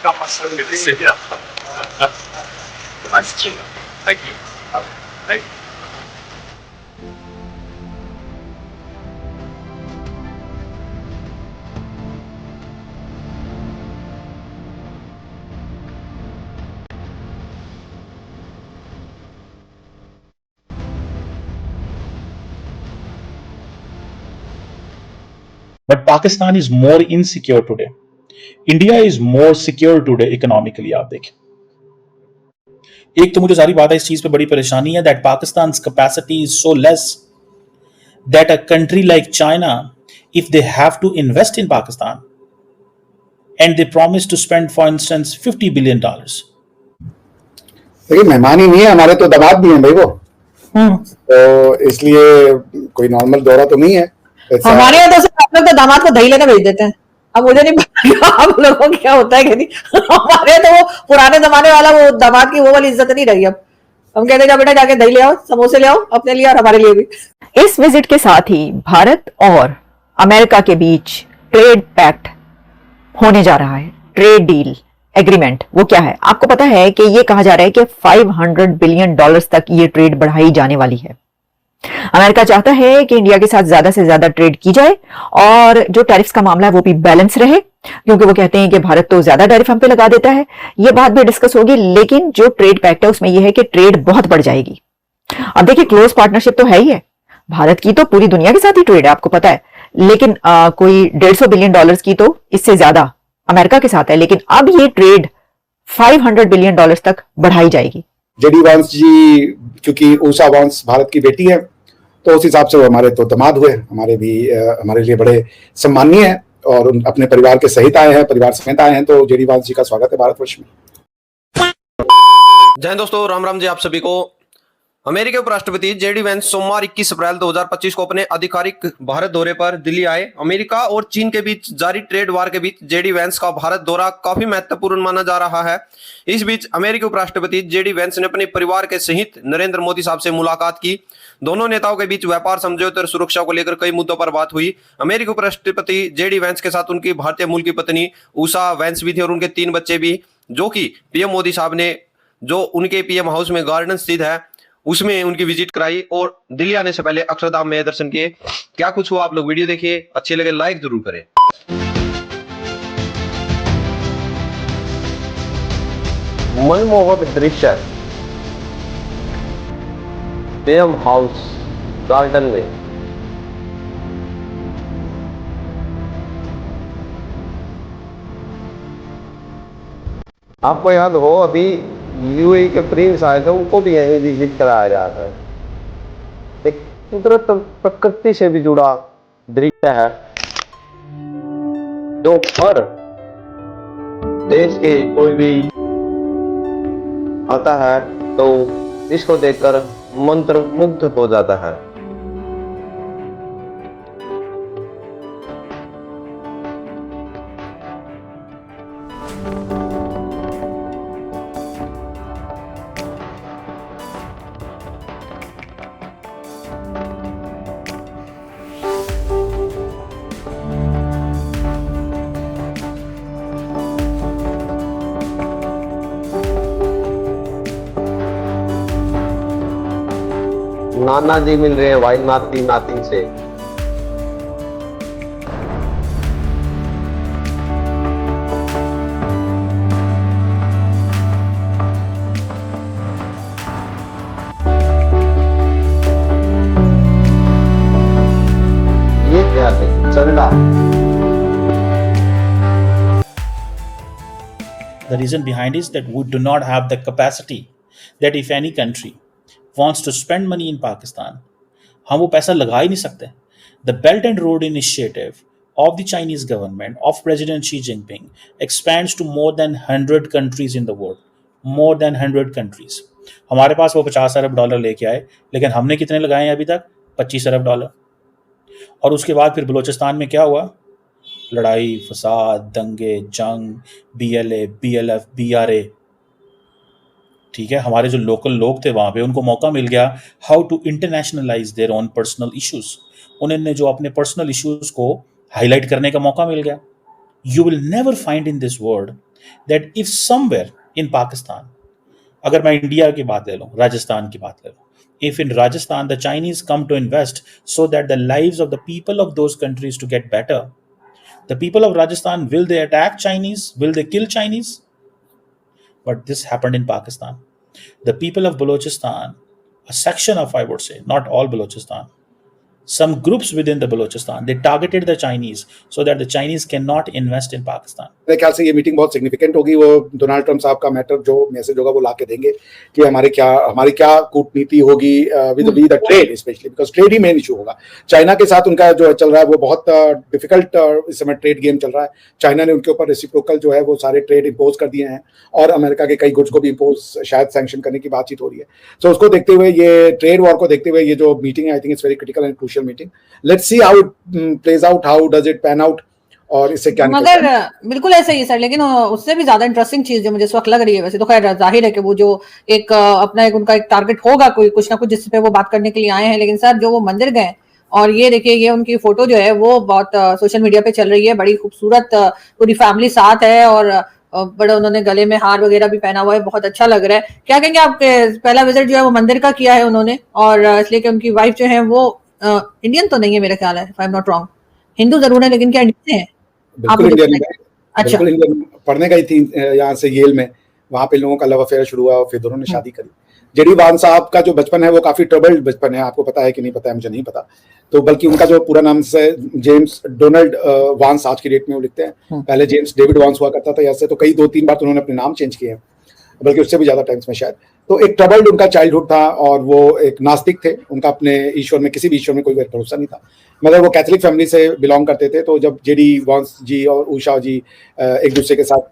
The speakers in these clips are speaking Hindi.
Thank you. Thank you. But Pakistan is more insecure today. India is more secure today economically. आप देखें, एक तो मुझे सारी बात है इस चीज पे बड़ी परेशानी है that Pakistan capacity is so less that a country like China, if they have to invest in Pakistan and they promise to spend for instance $50 billion. देखिए मेहमान ही नहीं है हमारे, तो दामाद भी हैं भाई वो, तो इसलिए कोई नॉर्मल दौरा तो नहीं है। हमारे यहाँ तो सिर्फ आप लोग तो दामाद को दही लेने भेज देते हैं। अब मुझे नहीं पता आप लोगों को क्या होता है कि नहीं। हमारे तो वो पुराने जमाने वाला वो दामाद की वो वाली इज्जत नहीं रही। अब हम कहते हैं बेटा जाके दही ले आओ, समोसे ले आओ अपने लिए और हमारे लिए भी। इस विजिट के साथ ही भारत और अमेरिका के बीच ट्रेड पैक्ट होने जा रहा है। ट्रेड डील एग्रीमेंट वो क्या है आपको पता है कि ये कहा जा रहा है कि $500 बिलियन तक ये ट्रेड बढ़ाई जाने वाली है। अमेरिका चाहता है कि इंडिया के साथ ज्यादा से ज्यादा ट्रेड की जाए और जो टैरिफ्स का मामला है वो भी बैलेंस रहे, क्योंकि वो कहते हैं कि भारत तो ज्यादा टैरिफ हम पे लगा देता है। ये बात भी डिस्कस होगी, लेकिन जो ट्रेड पैक्ट है उसमें यह है कि ट्रेड बहुत बढ़ जाएगी। अब देखिए क्लोज पार्टनरशिप तो है ही है, भारत की तो पूरी दुनिया के साथ ही ट्रेड है आपको पता है, लेकिन कोई $150 बिलियन की तो इससे ज्यादा अमेरिका के साथ है, लेकिन अब ये ट्रेड $500 बिलियन तक बढ़ाई जाएगी। जेडी वांस जी क्योंकि उषा वांस भारत की बेटी है, तो उस हिसाब से वो हमारे तो दामाद हुए, हमारे भी हमारे लिए बड़े सम्मानीय है और अपने परिवार के सहित आए हैं, परिवार समेत आए हैं, तो जेडी वांस जी का स्वागत है भारतवर्ष में। जय दोस्तों, राम राम जी आप सभी को। अमेरिकी उपराष्ट्रपति जेडी वेंस सोमवार 21 अप्रैल 2025 को अपने आधिकारिक भारत दौरे पर दिल्ली आए। अमेरिका और चीन के बीच जारी ट्रेड वार के बीच जेडी वेंस का भारत दौरा काफी महत्वपूर्ण माना जा रहा है। इस बीच अमेरिकी उपराष्ट्रपति जेडी वेंस ने अपने परिवार के सहित नरेंद्र मोदी साहब से मुलाकात की। दोनों नेताओं के बीच व्यापार समझौते और सुरक्षा को लेकर कई मुद्दों पर बात हुई। अमेरिकी उपराष्ट्रपति जेडी वेंस के साथ उनकी भारतीय मूल की पत्नी उषा वेंस भी थी और उनके 3 बच्चे भी, जो कि पीएम मोदी साहब ने जो उनके पीएम हाउस में गार्डन स्थित है उसमें उनकी विजिट कराई और दिल्ली आने से पहले अक्षरधाम में दर्शन किए। क्या कुछ हुआ आप लोग वीडियो देखिए, अच्छे लगे लाइक जरूर करें। मनमोहक दृश्य पीएम हाउस गार्डन में। आपको याद हो अभी यूएई के प्रिंस आए थे, उनको भी यही विजिट कराया जाता है। एक कुदरत प्रकृति से भी जुड़ा दृश्य है जो हर देश के कोई भी आता है तो इसको देखकर मंत्रमुग्ध हो जाता है। नाना जी मिल रहे हैं भाई नाती नाती से। ये क्या है चंदा। The reason behind is that we do not have the capacity that if any country wants to spend money in Pakistan, हम वो पैसा लगा ही नहीं सकते। The Belt and Road Initiative of the Chinese government of President Xi Jinping expands to more than 100 countries in the world. More than 100 countries. हमारे पास वो $50 अरब लेके आए, लेकिन हमने कितने लगाए हैं अभी तक? $25 अरब। और उसके बाद फिर बलोचिस्तान में क्या हुआ? लड़ाई, फसाद, दंगे, जंग, BLA, BLF, BRA। ठीक है, हमारे जो लोकल लोग थे वहां पे उनको मौका मिल गया how to internationalise their own personal issues. उन्होंने जो अपने पर्सनल इश्यूज को हाईलाइट करने का मौका मिल गया। You will never find in this world that if somewhere in Pakistan, अगर मैं इंडिया की बात ले लूं, राजस्थान की बात ले लूं, if in Rajasthan the Chinese come to invest so that the lives of the people of those countries to get better, the people of Rajasthan, will they attack Chinese? Will they kill Chinese? But this happened in Pakistan. The people of Balochistan, a section of, I would say, not all Balochistan, some groups within the Balochistan, they targeted the Chinese so that the Chinese cannot invest in Pakistan. मेरे ख्याल से ये मीटिंग बहुत सिग्निफिकेंट होगी। वो डोनाल्ड ट्रंप साहब का मैटर जो मैसेज होगा वो लाके देंगे कि हमारी क्या कूटनीति होगी with the trade, specially because trade he main issue होगा। चाइना के साथ उनका जो चल रहा है वो बहुत डिफिकल्ट इस समय ट्रेड गेम चल रहा है। चाइना ने उनके ऊपर रेसिप्रोकल जो है वो सारे ट्रेड इम्पोज कर दिए हैं और अमेरिका के कई गुड्स को भी इम्पोज शायद सैंक्शन करने की बातचीत हो रही है। सो उसको देखते हुए, ये ट्रेड वॉर को देखते हुए ये जो मीटिंग है, I think it's very critical and crucial meeting. Let's see how it plays out, how does it pan out, और इससे क्या मगर बिल्कुल ऐसा ही सर, लेकिन उससे भी ज्यादा इंटरेस्टिंग चीज जो मुझे इस वक्त लग रही है, वैसे तो खैर जाहिर है कि वो जो एक अपना एक उनका एक टारगेट होगा कोई कुछ ना कुछ जिस पे वो बात करने के लिए आए हैं, लेकिन सर जो वो मंदिर गए और ये देखिए ये उनकी फोटो जो है वो बहुत सोशल मीडिया पे चल रही है, बड़ी खूबसूरत, पूरी फैमिली साथ है और बड़ा उन्होंने गले में हार वगैरह भी पहना हुआ है, बहुत अच्छा लग रहा है। क्या कहेंगे आपके, पहला विजिट जो है वो मंदिर का किया है उन्होंने, और इसलिए कि उनकी वाइफ जो है वो इंडियन तो नहीं है मेरा ख्याल है, if I am not wrong, Hindu जरूर है लेकिन क्या इंडियन है? बिल्कुल इंडियन है। अच्छा, बिल्कुल इंडियन, पढ़ने गई थी यहाँ से येल में, वहां पे लोगों का लव अफेयर शुरू हुआ और फिर दोनों ने शादी करी। जेडी वांस साहब का जो बचपन है वो काफी ट्रबल्ड बचपन है, आपको पता है कि नहीं पता है, मुझे नहीं पता। तो बल्कि उनका जो पूरा नाम से जेम्स डोनाल्ड वांस आज की डेट में वो लिखते हैं, पहले जेम्स डेविड वांस हुआ करता था ऐसे, तो कई 2-3 बार तो उन्होंने अपने नाम चेंज किए हैं, बल्कि उससे भी ज्यादा टाइम्स में शायद। तो एक ट्रबल्ड उनका चाइल्डहुड था और वो एक नास्तिक थे, उनका अपने ईश्वर में, किसी भी ईश्वर में कोई भरोसा नहीं था, मगर वो कैथोलिक फैमिली से बिलोंग करते थे। तो जब जेडी वांस जी और उषा जी एक दूसरे के साथ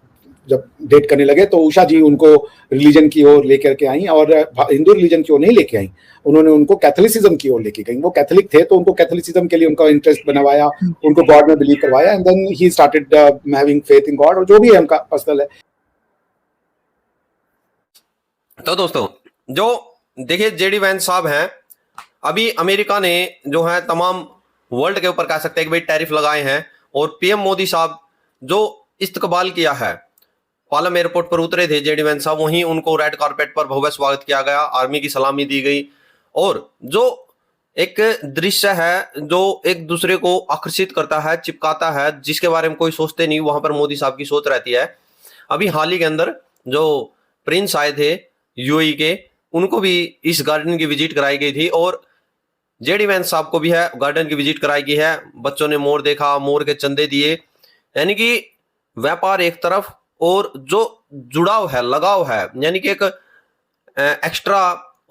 जब डेट करने लगे तो उषा जी उनको रिलीजन की ओर लेकर के आई, और हिंदू रिलीजन की ओर नहीं लेके आई, उन्होंने उनको कैथोलिसिज्म की ओर लेके गई। वो कैथोलिक थे तो उनको कैथोलिसिज्म के लिए उनका इंटरेस्ट बनवाया, उनको गॉड में बिलीव करवाया, and then he started having faith in God, और जो भी है उनका पर्सनल है। तो दोस्तों, जो देखिए जेडी वैंस साहब हैं, अभी अमेरिका ने जो है तमाम वर्ल्ड के ऊपर कह सकते हैं कि भाई टैरिफ लगाए हैं, और पीएम मोदी साहब जो इस्तकबाल किया है, पालम एयरपोर्ट पर उतरे थे जेडी वैंस साहब, वहीं उनको रेड कारपेट पर भव्य स्वागत किया गया, आर्मी की सलामी दी गई, और जो एक दृश्य है जो एक दूसरे को आकर्षित करता है, चिपकाता है, जिसके बारे में कोई सोचते नहीं, वहां पर मोदी साहब की सोच रहती है। अभी हाल ही के अंदर जो प्रिंस आए थे यूएई के, उनको भी इस गार्डन की विजिट कराई गई थी, और जेडी वैंस साहब को भी है गार्डन की विजिट कराई गई है। बच्चों ने मोर देखा, मोर के चंदे दिए, यानी कि व्यापार एक तरफ और जो जुड़ाव है, लगाव है, यानी कि एक एक्स्ट्रा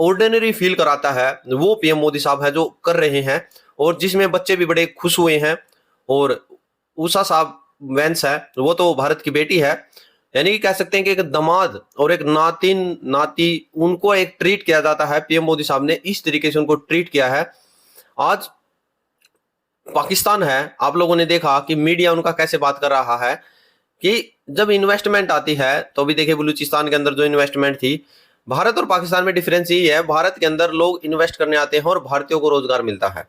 ऑर्डिनरी फील कराता है, वो पीएम मोदी साहब है जो कर रहे हैं, और जिसमें बच्चे भी बड़े खुश हुए हैं। और उषा साहब वैंस है, वो तो भारत की बेटी है, यानी कि कह सकते हैं कि एक दामाद और एक नाती उनको एक ट्रीट किया जाता है। पीएम मोदी साहब ने इस तरीके से उनको ट्रीट किया है। आज पाकिस्तान है, आप लोगों ने देखा कि मीडिया उनका कैसे बात कर रहा है कि जब इन्वेस्टमेंट आती है, तो अभी देखिए बलूचिस्तान के अंदर जो इन्वेस्टमेंट थी, भारत और पाकिस्तान में डिफरेंस यही है, भारत के अंदर लोग इन्वेस्ट करने आते हैं और भारतीयों को रोजगार मिलता है।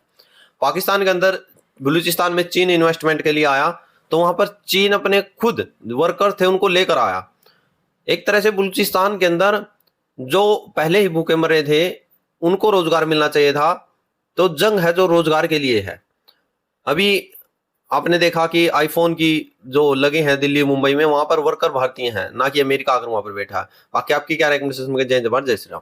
पाकिस्तान के अंदर बलूचिस्तान में चीन इन्वेस्टमेंट के लिए आया, तो वहां पर चीन अपने खुद वर्कर थे उनको लेकर आया। एक तरह से बलूचिस्तान के अंदर जो पहले ही भूखे मरे थे उनको रोजगार मिलना चाहिए था, तो जंग है जो रोजगार के लिए है। अभी आपने देखा कि आईफोन की जो लगे हैं दिल्ली मुंबई में, वहां पर वर्कर भारतीय हैं, ना कि अमेरिका आकर वहां पर बैठा है। बाकी आपकी क्या रिकमेंडेशन? जय जवान जय श्री राम।